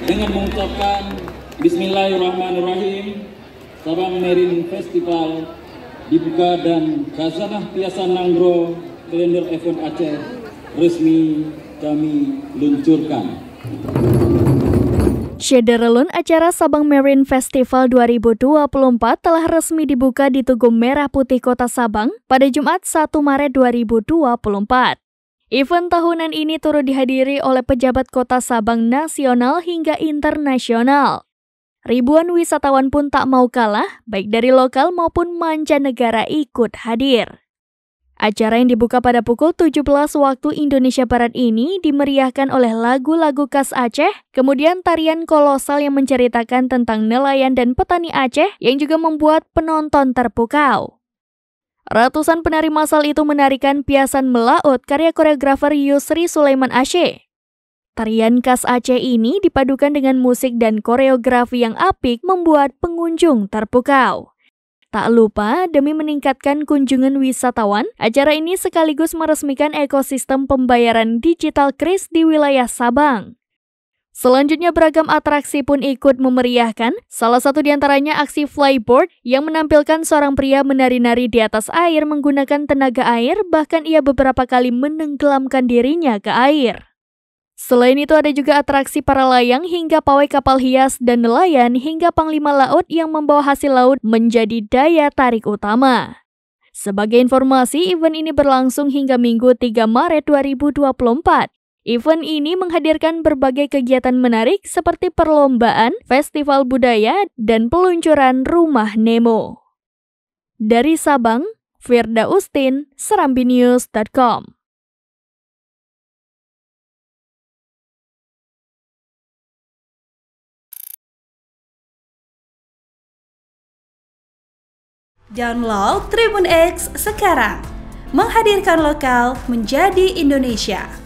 Dengan mengucapkan Bismillahirrahmanirrahim, Sabang Marine Festival dibuka dan Khazanah Tiasa Nanggro Kalender Event Aceh resmi kami luncurkan. Syederelun acara Sabang Marine Festival 2024 telah resmi dibuka di Tugu Merah Putih Kota Sabang pada Jumat 1 Maret 2024. Event tahunan ini turut dihadiri oleh pejabat Kota Sabang nasional hingga internasional. Ribuan wisatawan pun tak mau kalah, baik dari lokal maupun mancanegara ikut hadir. Acara yang dibuka pada pukul 17 waktu Indonesia Barat ini dimeriahkan oleh lagu-lagu khas Aceh, kemudian tarian kolosal yang menceritakan tentang nelayan dan petani Aceh yang juga membuat penonton terpukau. Ratusan penari massal itu menarikan Piasan Melaut karya koreografer Yusri Sulaiman Aceh. Tarian khas Aceh ini dipadukan dengan musik dan koreografi yang apik membuat pengunjung terpukau. Tak lupa, demi meningkatkan kunjungan wisatawan, acara ini sekaligus meresmikan ekosistem pembayaran digital KRIS di wilayah Sabang. Selanjutnya beragam atraksi pun ikut memeriahkan, salah satu diantaranya aksi flyboard yang menampilkan seorang pria menari-nari di atas air menggunakan tenaga air, bahkan ia beberapa kali menenggelamkan dirinya ke air. Selain itu ada juga atraksi para layang hingga pawai kapal hias dan nelayan hingga panglima laut yang membawa hasil laut menjadi daya tarik utama. Sebagai informasi, event ini berlangsung hingga Minggu 3 Maret 2024. Event ini menghadirkan berbagai kegiatan menarik seperti perlombaan, festival budaya, dan peluncuran Rumah Nemo. Dari Sabang, Firda Ustin, serambinews.com. Download Tribun X sekarang, menghadirkan lokal menjadi Indonesia.